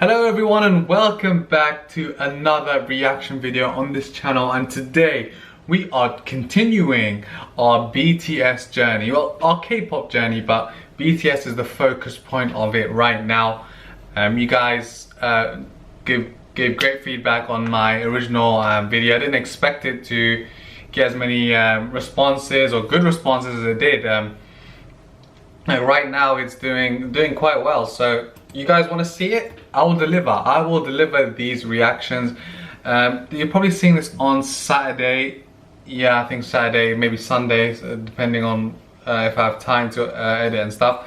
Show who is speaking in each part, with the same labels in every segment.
Speaker 1: Hello everyone and welcome back to another reaction video on this channel, and today we are continuing our BTS journey. Well, our K-pop journey, but BTS is the focus point of it right now. You guys gave great feedback on my original video. I didn't expect it to get as many responses or good responses as it did. Right now it's doing quite well, so you guys want to see it? I will deliver these reactions. You're probably seeing this on Saturday. Yeah, I think Saturday, maybe Sunday, depending on if I have time to edit and stuff.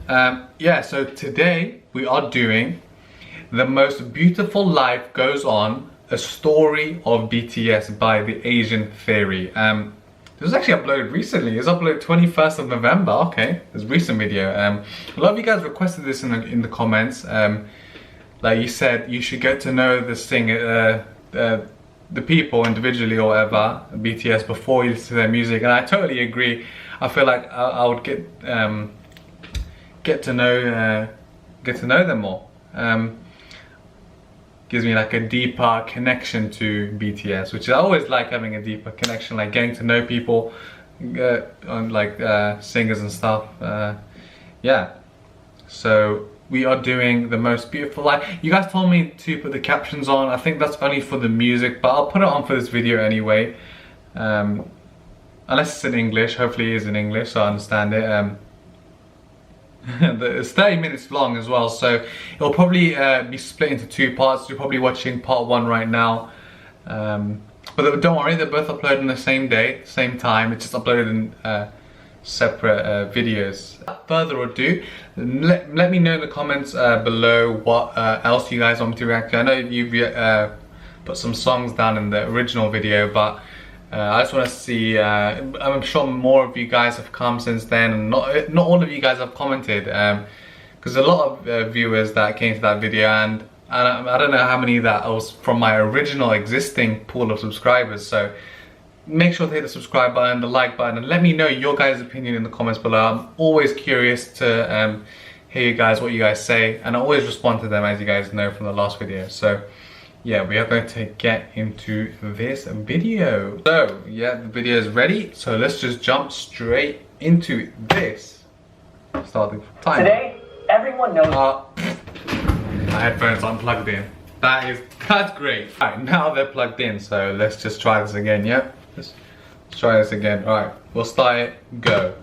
Speaker 1: Yeah, so today we are doing The Most Beautiful Life Goes On, a story of BTS by The Asian Theory. This was actually uploaded recently. It was uploaded 21st of November. Okay, it's a recent video. A lot of you guys requested this in the comments. Like you said, you should get to know the singer, the people individually or whatever, BTS, before you listen to their music. And I totally agree. I feel like I would get to know them more. Gives me like a deeper connection to BTS, which I always like, having a deeper connection, like getting to know people, on like singers and stuff. Yeah, so we are doing The Most Beautiful Life. You guys told me to put the captions on. I think that's only for the music, but I'll put it on for this video anyway. Unless it's in English. Hopefully it is in English so I understand it. It's 30 minutes long as well, so it'll probably be split into two parts. You're probably watching part one right now, but don't worry, they're both uploaded on the same day, same time. It's just uploaded in separate videos. Without further ado, let me know in the comments below what else you guys want me to react to. I know you've put some songs down in the original video, but I just want to see, I'm sure more of you guys have come since then, and not all of you guys have commented, because a lot of viewers that came to that video, and I don't know how many that was from my original existing pool of subscribers. So make sure to hit the subscribe button, the like button, and let me know your guys' opinion in the comments below. I'm always curious to hear you guys, what you guys say, and I always respond to them, as you guys know from the last video. So yeah, we are going to get into this video. So yeah, the video is ready, so let's just jump straight into this. Start the timer. Today, everyone knows my headphones aren't plugged in. That's great. Alright, now they're plugged in, so let's just try this again. Yeah, let's try this again. Alright, we'll start it, go.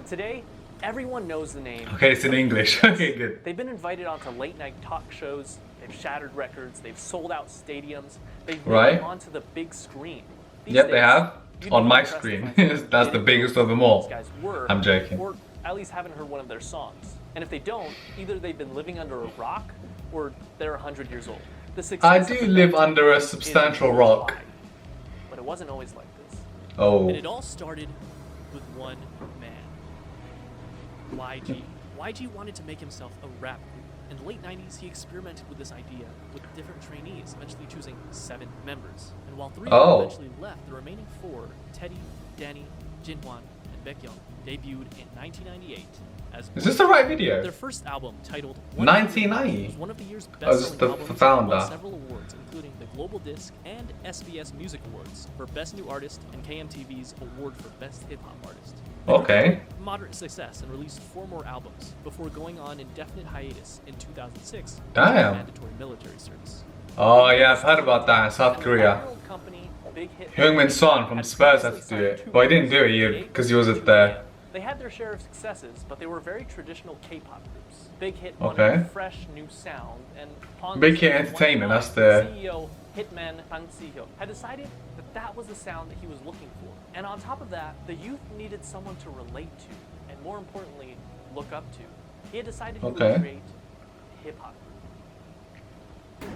Speaker 2: Today, everyone knows the name.
Speaker 1: Okay, it's in English. Okay, good.
Speaker 2: They've been invited onto late night talk shows, they've shattered records, they've sold out stadiums, they've made it onto the big screen.
Speaker 1: Yep, they have. On my screen. That's the biggest of them all.
Speaker 2: These guys were,
Speaker 1: I'm joking.
Speaker 2: or at least haven't heard one of their songs. And if they don't, either they've been living under a rock or they're 100 years old.
Speaker 1: I do live under a substantial rock.
Speaker 2: But it wasn't always like this.
Speaker 1: Oh.
Speaker 3: And it all started with one man. YG. YG wanted to make himself a rap group. In the late 90s, he experimented with this idea with different trainees, eventually choosing 7 members. And while 3 of them eventually left, the remaining 4, Teddy, Danny, Jinhwan, and Baekhyun, debuted in 1998 as...
Speaker 1: Is this the right video?
Speaker 3: Their first album, titled
Speaker 1: 1990,
Speaker 3: was one of the year's
Speaker 1: best-selling
Speaker 3: albums,
Speaker 1: the founder.
Speaker 3: won several awards, including the Global Disc and SBS Music Awards for Best New Artist and KMTV's Award for Best Hip Hop Artist.
Speaker 1: Okay.
Speaker 3: Moderate success and released 4 more albums before going on indefinite hiatus in 2006.
Speaker 1: Damn.
Speaker 3: Mandatory military service.
Speaker 1: Oh yeah, I've heard about that in South Korea. Heung-min Son from Spurs had to do it, but he didn't do it because he was at the...
Speaker 2: They had their share of successes, but they were very traditional K-pop groups. Big Hit wanted a fresh new sound, and
Speaker 1: Big Hit Entertainment, that's the...
Speaker 2: CEO Hitman Kang Si-hyo had decided that that was the sound that he was looking for. And on top of that, the youth needed someone to relate to, and more importantly, look up to. He had decided he would create a hip-hop group.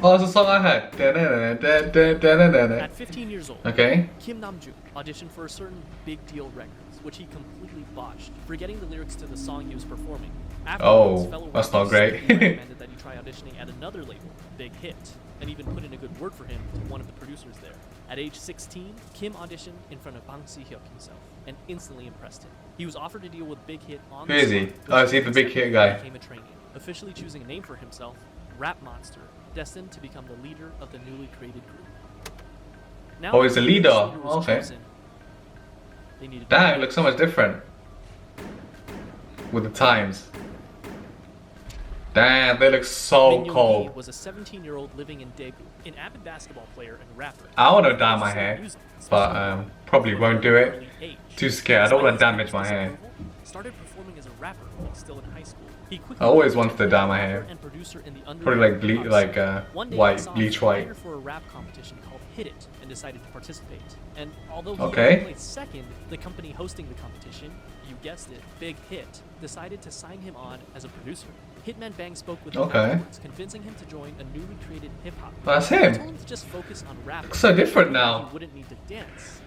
Speaker 1: Oh, it's a song I heard.
Speaker 3: At 15 years old,
Speaker 1: Okay.
Speaker 3: Kim Namjoon auditioned for a certain Big Deal Records, which he completely botched, forgetting the lyrics to the song he was performing. Afterwards, fellow
Speaker 1: that's not
Speaker 3: rappers
Speaker 1: great.
Speaker 3: recommended that he try auditioning at another label, Big Hit, and even put in a good word for him to one of the producers there. At age 16, Kim auditioned in front of Bang Si-hyuk himself and instantly impressed him. He was offered to deal with Big Hit on
Speaker 1: Who
Speaker 3: the
Speaker 1: is he?
Speaker 3: spot,
Speaker 1: Oh, is he
Speaker 3: which
Speaker 1: the Big Hit guy?
Speaker 3: became a trainee, officially choosing a name for himself, Rap Monster, destined to become the leader of the newly created group. Now,
Speaker 1: Oh, he's the leader.
Speaker 3: was
Speaker 1: Okay.
Speaker 3: chosen, they needed
Speaker 1: Damn, it looks so much different. With the times. Damn, they look so
Speaker 3: Min Yoongi
Speaker 1: cold.
Speaker 3: was a 17-year-old living in Daegu, an avid basketball player and rapper.
Speaker 1: I want to dye my
Speaker 3: He
Speaker 1: hair,
Speaker 3: music,
Speaker 1: but
Speaker 3: especially
Speaker 1: probably
Speaker 3: from
Speaker 1: won't
Speaker 3: an
Speaker 1: do it.
Speaker 3: early age.
Speaker 1: Too scared. I don't want to
Speaker 3: Despite
Speaker 1: damage
Speaker 3: his
Speaker 1: my hair.
Speaker 3: disapproval, started performing as a rapper while still in high school. He quickly
Speaker 1: I always
Speaker 3: became
Speaker 1: wanted to
Speaker 3: a
Speaker 1: dye my
Speaker 3: rapper
Speaker 1: hair.
Speaker 3: and producer in the
Speaker 1: Probably like
Speaker 3: underground
Speaker 1: like
Speaker 3: pop scene. One day he
Speaker 1: white,
Speaker 3: saw a
Speaker 1: bleach
Speaker 3: flyer
Speaker 1: white.
Speaker 3: for a rap competition called Hit It and decided to participate. And although he
Speaker 1: Okay.
Speaker 3: only placed second, the company hosting the competition, you guessed it, Big Hit, decided to sign him on as a producer. Hitman Bang spoke with him
Speaker 1: Okay.
Speaker 3: afterwards, convincing him to join a newly created hip-hop group.
Speaker 1: That's
Speaker 3: He
Speaker 1: him.
Speaker 3: told him to just focus on rap.
Speaker 1: Looks so different now.
Speaker 3: He wouldn't need to dance.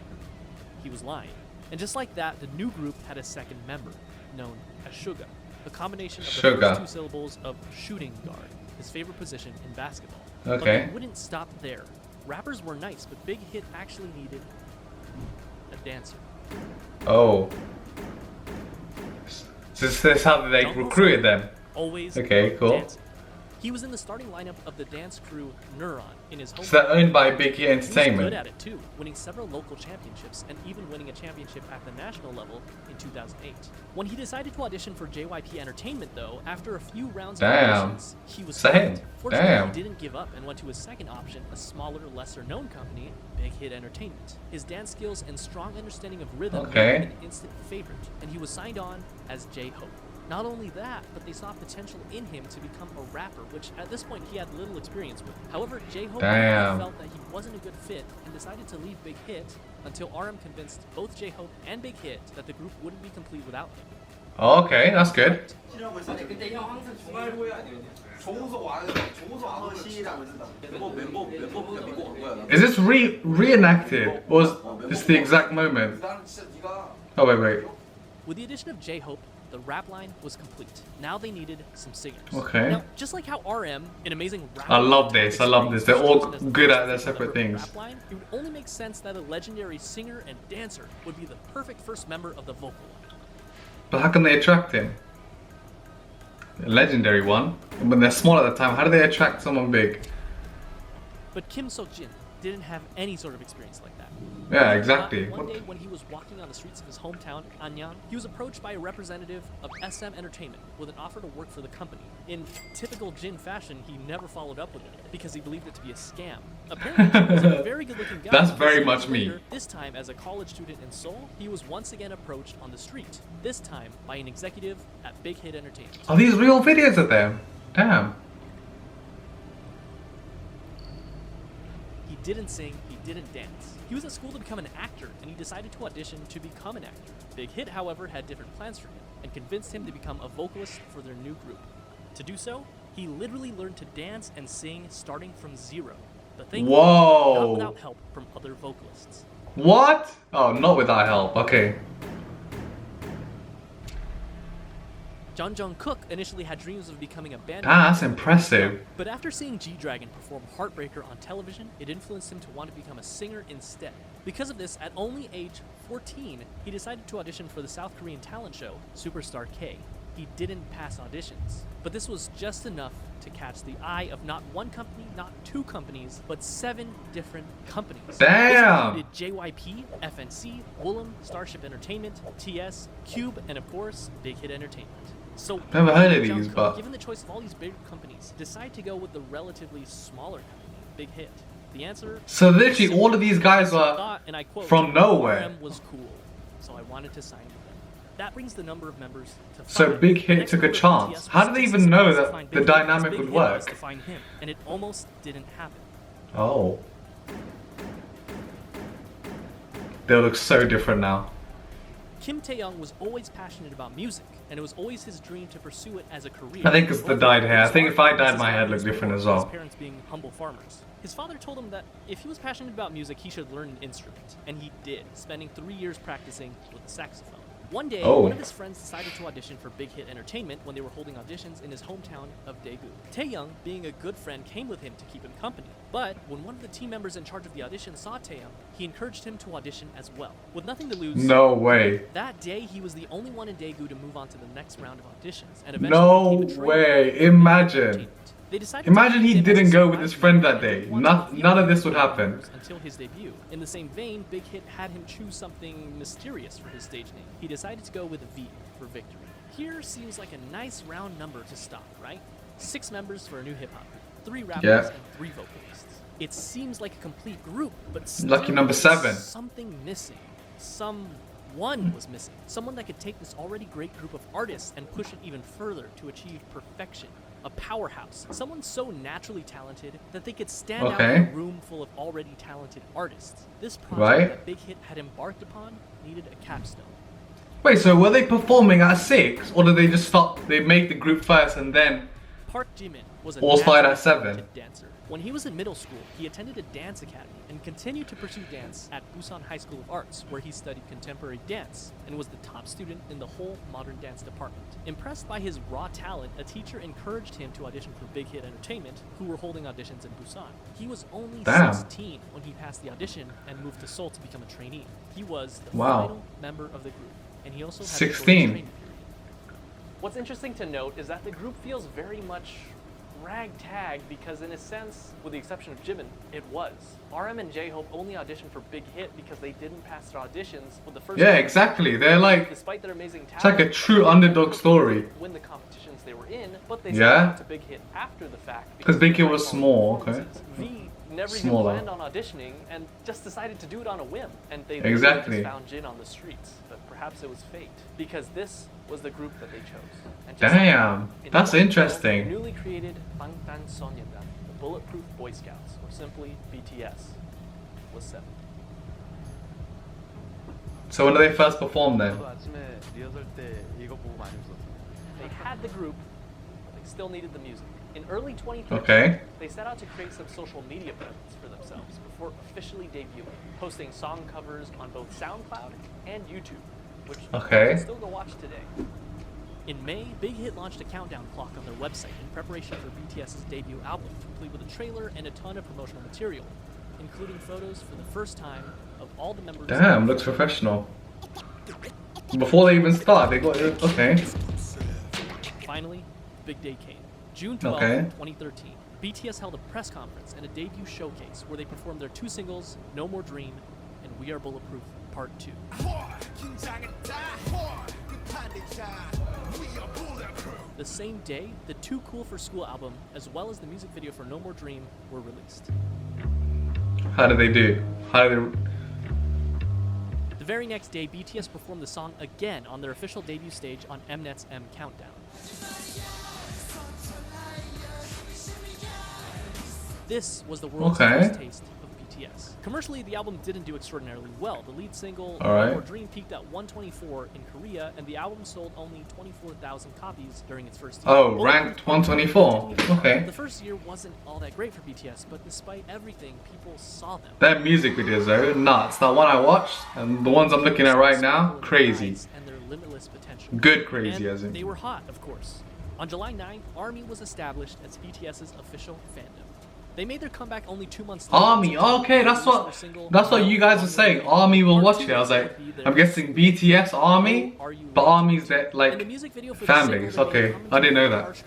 Speaker 3: He was lying. And just like that, the new group had a second member, known as Suga, a combination of the
Speaker 1: Suga.
Speaker 3: first two syllables of shooting guard, his favorite position in basketball. But
Speaker 1: Okay.
Speaker 3: they wouldn't stop there. Rappers were nice, but Big Hit actually needed a dancer.
Speaker 1: Oh. So this is how they
Speaker 3: Jungle
Speaker 1: recruited
Speaker 3: Song,
Speaker 1: them.
Speaker 3: Always
Speaker 1: Okay,
Speaker 3: a
Speaker 1: cool.
Speaker 3: dancer. He was in the starting lineup of the dance crew Neuron in his home.
Speaker 1: So they're owned by Big Hit
Speaker 3: He was good
Speaker 1: Entertainment.
Speaker 3: at it too, winning several local championships and even winning a championship at the national level in 2008. When he decided to audition for JYP Entertainment though, after a few rounds of
Speaker 1: Damn.
Speaker 3: auditions, he was
Speaker 1: Same.
Speaker 3: cut. Fortunately,
Speaker 1: Damn.
Speaker 3: he didn't give up and went to his second option, a smaller, lesser-known company, Big Hit Entertainment. His dance skills and strong understanding of rhythm
Speaker 1: Okay.
Speaker 3: made him an instant favorite, and he was signed on as J-Hope. Not only that, but they saw potential in him to become a rapper, which at this point he had little experience with. However, J-Hope
Speaker 1: Damn.
Speaker 3: felt that he wasn't a good fit and decided to leave Big Hit until RM convinced both J-Hope and Big Hit that the group wouldn't be complete without him.
Speaker 1: Okay, that's good.
Speaker 4: 아니 근데 형 항상 주말 후에 아니면 조우석 와서 시라고 했다. 멤버부터 믿고 간 거야.
Speaker 1: Is this reenacted? Or is this the exact moment?
Speaker 4: 나는 진짜 네가
Speaker 1: Oh, wait.
Speaker 3: With the addition of J-Hope, the rap line was complete. Now they needed some singers.
Speaker 1: Okay.
Speaker 3: Now, just like how RM, an amazing rapper,
Speaker 1: I love this. I love this. They're all
Speaker 3: chosen as the
Speaker 1: good
Speaker 3: first
Speaker 1: at their
Speaker 3: member
Speaker 1: separate
Speaker 3: of the
Speaker 1: things.
Speaker 3: Rap line, it would only make sense that a legendary singer and dancer would be the perfect first member of the vocal line.
Speaker 1: But how can they attract him? A legendary one. When they're small at the time, how do they attract someone big?
Speaker 3: But Kim So-jin didn't have any sort of experience like that.
Speaker 1: Yeah, exactly.
Speaker 3: One
Speaker 1: What?
Speaker 3: day when he was walking on the streets of his hometown, Anyang, he was approached by a representative of SM Entertainment with an offer to work for the company. In typical Jin fashion, he never followed up with it because he believed it to be a scam. Apparently, Jin was a very good-looking guy.
Speaker 1: That's
Speaker 3: because
Speaker 1: very
Speaker 3: years
Speaker 1: much me.
Speaker 3: later, this time as a college student in Seoul, he was once again approached on the street. This time by an executive at Big Hit Entertainment.
Speaker 1: Are these real videos of them? Damn.
Speaker 3: He didn't sing, he didn't dance. He was at school to become an actor, and he decided to audition to become an actor. Big Hit, however, had different plans for him, and convinced him to become a vocalist for their new group. To do so, he literally learned to dance and sing starting from zero. But thankfully,
Speaker 1: Whoa.
Speaker 3: not without help from other vocalists.
Speaker 1: What? Oh, not without help. Okay.
Speaker 3: John Jung-kook initially had dreams of becoming a band
Speaker 1: Ah, that's impressive.
Speaker 3: but after seeing G-Dragon perform Heartbreaker on television, it influenced him to want to become a singer instead. Because of this, at only age 14, he decided to audition for the South Korean talent show, Superstar K. He didn't pass auditions, but this was just enough to catch the eye of not one company, not two companies, but 7 different companies.
Speaker 1: Damn!
Speaker 3: This included JYP, FNC, Woollim, Starship Entertainment, TS, Cube, and of course, Big Hit Entertainment. So,
Speaker 1: Never heard of
Speaker 3: Jung
Speaker 1: these,
Speaker 3: Kook,
Speaker 1: but
Speaker 3: given the choice of all these big companies, decide to go with the relatively smaller company, Big Hit. The answer.
Speaker 1: so literally all of these guys are
Speaker 3: thought, and I quote,
Speaker 1: from nowhere.
Speaker 3: RM was cool, so I wanted to sign with them. That brings the number of members to 5.
Speaker 1: So Big Hit
Speaker 3: Next
Speaker 1: took a
Speaker 3: member of
Speaker 1: chance.
Speaker 3: BTS
Speaker 1: How
Speaker 3: was
Speaker 1: did they
Speaker 3: just
Speaker 1: even know
Speaker 3: surprised to
Speaker 1: that
Speaker 3: find
Speaker 1: the
Speaker 3: Big Hit because
Speaker 1: dynamic
Speaker 3: Big
Speaker 1: would
Speaker 3: Hit was
Speaker 1: work?
Speaker 3: to find him, and it almost didn't happen.
Speaker 1: Oh. They look so different now.
Speaker 3: Kim Tae-young was always passionate about music, and it was always his dream to pursue it as a career.
Speaker 1: I think it's the dyed hair. I think if I dyed my hair, it'd look different as well.
Speaker 3: His parents being humble farmers. His father told him that if he was passionate about music, he should learn an instrument, and he did, spending 3 years practicing with the saxophone. One day, one of his friends decided to audition for Big Hit Entertainment when they were holding auditions in his hometown of Daegu. Taeyoung, being a good friend, came with him to keep him company. But when one of the team members in charge of the audition saw Taeyoung, he encouraged him to audition as well. With nothing to lose,
Speaker 1: no way.
Speaker 3: That day he was the only one in Daegu to move on to the next round of auditions, and eventually
Speaker 1: no
Speaker 3: became a trainer
Speaker 1: way.
Speaker 3: in
Speaker 1: Imagine.
Speaker 3: entertainment. They decided
Speaker 1: Imagine
Speaker 3: to
Speaker 1: he
Speaker 3: keep him
Speaker 1: didn't
Speaker 3: as
Speaker 1: go
Speaker 3: a
Speaker 1: with his
Speaker 3: surprise
Speaker 1: friend that
Speaker 3: because
Speaker 1: day.
Speaker 3: he wanted the
Speaker 1: None of
Speaker 3: other
Speaker 1: this would happen.
Speaker 3: members until his debut. In the same vein, Big Hit had him choose something mysterious for his stage name. He decided to go with a V for victory. Here seems like a nice round number to stop, right? 6 members for a new hip-hop group, 3 rappers and 3 vocalists. It seems like a complete group, but still
Speaker 1: Lucky number 7.
Speaker 3: something missing. Someone was missing. Someone that could take this already great group of artists and push it even further to achieve perfection. A powerhouse. Someone so naturally talented that they could stand out in a room full of already talented artists. This project that Big Hit had embarked upon needed a capstone.
Speaker 1: Wait, so were they performing at 6, or did they just stop? They made the group first and then
Speaker 3: Park Jimin was a
Speaker 1: all started at
Speaker 3: naturally
Speaker 1: 7?
Speaker 3: talented dancer. When he was in middle school, he attended a dance academy and continued to pursue dance at Busan High School of Arts, where he studied contemporary dance and was the top student in the whole modern dance department. Impressed by his raw talent, a teacher encouraged him to audition for Big Hit Entertainment, who were holding auditions in Busan. He was only 16 when he passed the audition and moved to Seoul to become a trainee. He was the final member of the group, and he also had
Speaker 1: 16.
Speaker 2: What's interesting to note is that the group feels very much ragtag because, in a sense, with the exception of Jimin, it was. RM and J-Hope only auditioned for Big Hit because they didn't pass their auditions with the first.
Speaker 1: Yeah, exactly. They're like,
Speaker 2: despite their amazing talent,
Speaker 1: it's like a true underdog story.
Speaker 2: Win the competitions they were in, but they started to Big Hit after the fact
Speaker 1: because Big Hit was small. Okay.
Speaker 2: V never even planned on auditioning and just decided to do it on a whim, and they just found Jin on the streets. But perhaps it was fate, because this was the group that they chose. And
Speaker 1: damn, that's interesting.
Speaker 2: Newly created Bangtan Sonyeondan, the Bulletproof Boy Scouts, or simply BTS, was 7.
Speaker 1: So when did they first perform then?
Speaker 2: They had the group, but they still needed the music. In early 2013, they set out to create some social media presence for themselves before officially debuting, posting song covers on both SoundCloud and YouTube, which you can still go watch today. In May, Big Hit launched a countdown clock on their website in preparation for BTS's debut album, complete with a trailer and a ton of promotional material, including photos for the first time of all the members.
Speaker 1: Damn, looks professional. Before they even start, they got it. Okay.
Speaker 3: Finally, the big day came. June 12th, 2013. BTS held a press conference and a debut showcase where they performed their 2 singles, No More Dream and We Are Bulletproof Part 2. The same day, the Too Cool for School album, as well as the music video for No More Dream, were released.
Speaker 1: How did they do? How did they...
Speaker 3: The very next day, BTS performed the song again on their official debut stage on Mnet's M Countdown. This was the world's first taste of BTS. Commercially, the album didn't do extraordinarily well. The lead single, No More Dream, peaked at 124 in Korea, and the album sold only 24,000 copies during its first year.
Speaker 1: Oh, ranked 124. Okay.
Speaker 3: The first year wasn't all that great for BTS, but despite everything, people saw them.
Speaker 1: Their music videos though, nuts. That one I watched, and the ones I'm looking at right now, crazy.
Speaker 3: And their limitless potential.
Speaker 1: Good crazy,
Speaker 3: and
Speaker 1: as in.
Speaker 3: They were hot, of course. On July 9th, ARMY was established as BTS's official fandom. They made their comeback only 2 months later.
Speaker 1: ARMY, okay, that's what you guys were saying. ARMY will watch it. I was like, I'm guessing BTS ARMY, but ARMY's that like fan base. Okay, I didn't know that.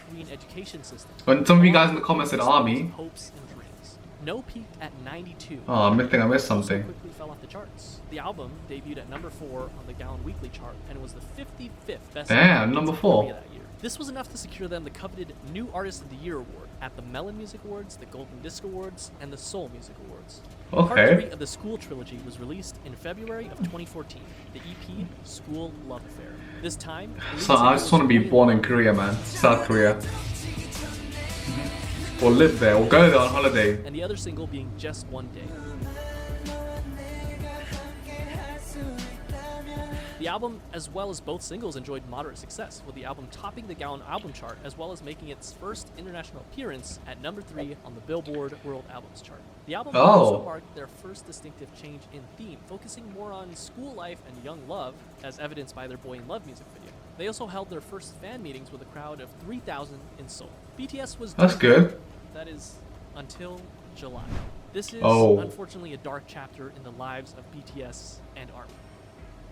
Speaker 1: When some of you guys in the comments said ARMY,
Speaker 3: No peaked at 92.
Speaker 1: Oh, I think I missed something.
Speaker 3: Quickly fell off the charts. The album debuted at number 4 on the Gaon Weekly chart and was the 55th best.
Speaker 1: Damn, number 4.
Speaker 3: That year. This was enough to secure them the coveted New Artist of the Year award at the Melon Music Awards, the Golden Disc Awards, and the Seoul Music Awards.
Speaker 1: Okay.
Speaker 3: Part 3 of the School Trilogy was released in February of 2014, the EP School Love Affair. This time,
Speaker 1: so I just want to be born in Korea, man. South Korea. Or live there, or go there on holiday.
Speaker 3: And the other single being Just One Day. The album, as well as both singles, enjoyed moderate success, with the album topping the Gaon album chart, as well as making its first international appearance at number 3 on the Billboard World Albums chart. The album also marked their first distinctive change in theme, focusing more on school life and young love, as evidenced by their Boy in Love music video. They also held their first fan meetings with a crowd of 3,000 in Seoul. BTS was
Speaker 1: That's good.
Speaker 3: That is, until July. This is unfortunately a dark chapter in the lives of BTS and ARMY.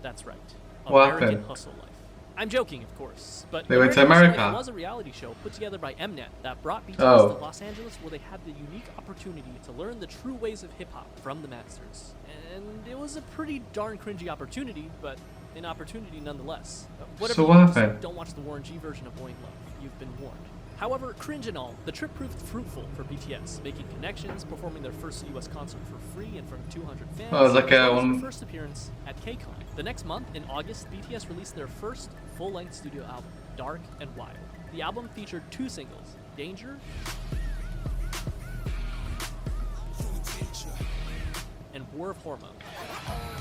Speaker 3: That's right. American hustle life. I'm joking, of course, but
Speaker 1: they went to America.
Speaker 3: It was a reality show put together by Mnet that brought BTS to Los Angeles, where they had the unique opportunity to learn the true ways of hip-hop from the masters. And it was a pretty darn cringy opportunity, but an opportunity nonetheless.
Speaker 1: So what happened?
Speaker 3: Don't watch the Warren G version of Boy in Love. You've been warned. However, cringe and all, the trip proved fruitful for BTS, making connections, performing their first US concert for free in front of 200 fans.
Speaker 1: Oh, it was like
Speaker 3: their first appearance at KCON. The next month, in August, BTS released their first full-length studio album, Dark and Wild. The album featured 2 singles, Danger and War of Hormones.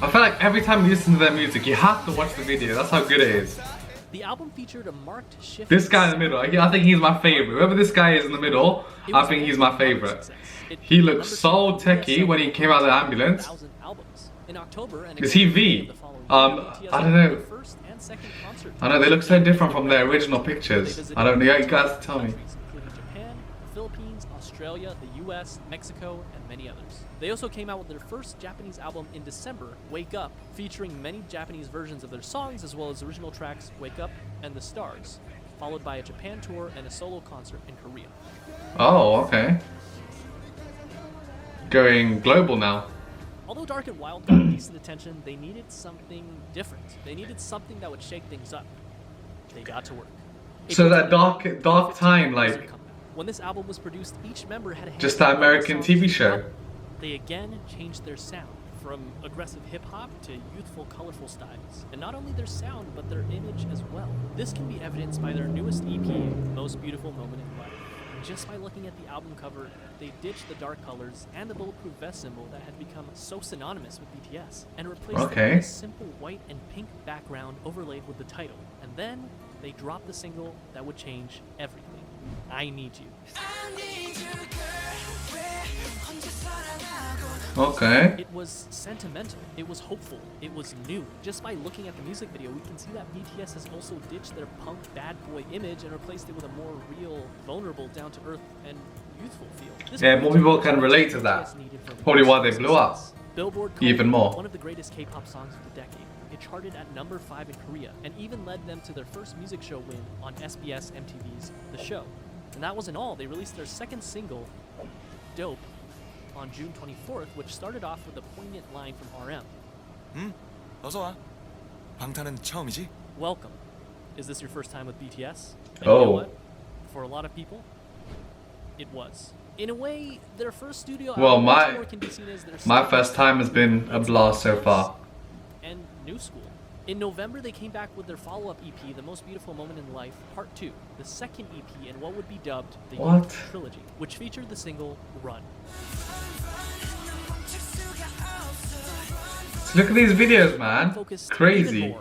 Speaker 1: I feel like every time you listen to their music, you have to watch the video. That's how good it is.
Speaker 3: The album featured a marked shift.
Speaker 1: This guy in the middle, I think he's my favorite. Whoever this guy is in the middle, I think he's my favorite. He looks so techie when he came out of the ambulance. Is he V? I don't know. I know they look so different from their original pictures. I don't know. You guys tell me.
Speaker 3: Japan, Philippines, Australia, the US, Mexico, and many others. They also came out with their first Japanese album in December, Wake Up, featuring many Japanese versions of their songs, as well as original tracks Wake Up and The Stars, followed by a Japan tour and a solo concert in Korea.
Speaker 1: Oh, okay. Going global now.
Speaker 3: Although Dark and Wild got decent attention, they needed something different. They needed something that would shake things up. They got to work.
Speaker 1: So that dark time, like...
Speaker 3: When this album was produced, each member had a
Speaker 1: just that American TV show.
Speaker 3: They again changed their sound, from aggressive hip-hop to youthful, colorful styles. And not only their sound, but their image as well. This can be evidenced by their newest EP, Most Beautiful Moment in Life. Just by looking at the album cover, they ditched the dark colors and the bulletproof vest symbol that had become so synonymous with BTS, and replaced it with a simple white and pink background overlaid with the title. And then, they dropped the single that would change everything. I Need You.
Speaker 1: Okay.
Speaker 3: It was sentimental, it was hopeful, it was new. Just by looking at the music video, we can see that BTS has also ditched their punk bad boy image and replaced it with a more real, vulnerable, down-to-earth, and youthful feel.
Speaker 1: Yeah, more people can relate to that. Probably why they blew up.
Speaker 3: Billboard
Speaker 1: even more.
Speaker 3: One of the greatest K-pop songs of the decade. It charted at number 5 in Korea, and even led them to their first music show win on SBS MTV's The Show. And that wasn't all. They released their second single, Dope, on June 24th, which started off with a poignant line from RM.
Speaker 5: 어서 와. 방탄은 처음이지?
Speaker 3: Welcome. Is this your first time with BTS? And
Speaker 1: oh.
Speaker 3: You know what? For a lot of people, it was. In a way, their first studio album can be seen as their
Speaker 1: my first time has been a blast so far.
Speaker 3: And New School. In November, they came back with their follow-up EP, The Most Beautiful Moment in Life, Part 2, the second EP in what would be dubbed the Youth Trilogy, which featured the single Run.
Speaker 1: Look at these videos, man. Crazy.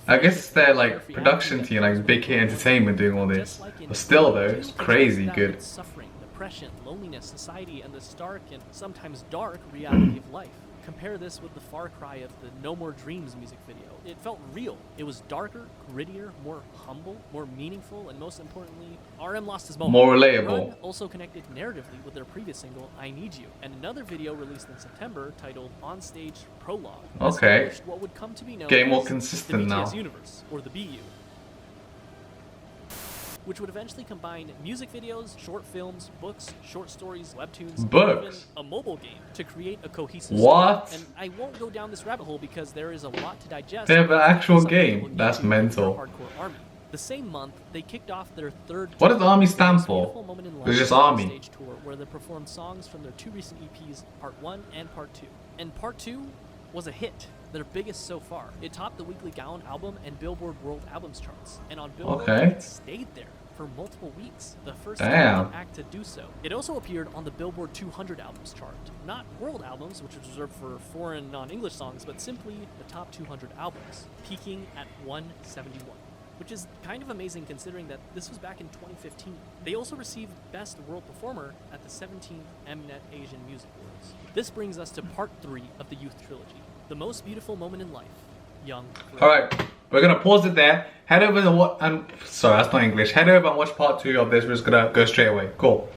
Speaker 1: I guess they're like production team, like Big Hit Entertainment doing all this. But still though, it's crazy good.
Speaker 3: Suffering, depression, loneliness, society, and the stark and sometimes dark reality of life. Compare this with the far cry of the No More Dreams music video. It felt real. It was darker, grittier, more humble, more meaningful, and most importantly, RM lost his moment.
Speaker 1: More relatable.
Speaker 3: Run also connected narratively with their previous single, I Need You, and another video released in September titled On Stage Prologue.
Speaker 1: Okay.
Speaker 3: What would come to be known
Speaker 1: getting more
Speaker 3: as
Speaker 1: consistent
Speaker 3: the BTS
Speaker 1: now.
Speaker 3: Universe, or the BU, which would eventually combine music videos, short films, books, short stories, webtoons, and even a mobile game to create a cohesive story. And I won't go down this rabbit hole because there is a lot to digest.
Speaker 1: They have an actual game. That's mental.
Speaker 3: Hardcore Army. The same month, they kicked off their third.
Speaker 1: What does Army stand for? It's just Army.
Speaker 3: Stage tour where they performed songs from their 2 recent EPs, Part 1 and Part 2. And Part 2 was a hit, their biggest so far. It topped the weekly Gaon album and Billboard World Albums charts. And on Billboard, it stayed there for multiple weeks, the first
Speaker 1: Damn.
Speaker 3: American act to do so. It also appeared on the Billboard 200 albums chart. Not world albums, which is reserved for foreign non-English songs, but simply the top 200 albums, peaking at 171. Which is kind of amazing considering that this was back in 2015. They also received Best World Performer at the 17th Mnet Asian Music Awards. This brings us to part 3 of the Youth Trilogy, the most beautiful moment in life, Young Forever.
Speaker 1: Alright, we're gonna pause it there. Head over and sorry, that's not English. Head over and watch part 2 of this. We're just gonna go straight away. Cool.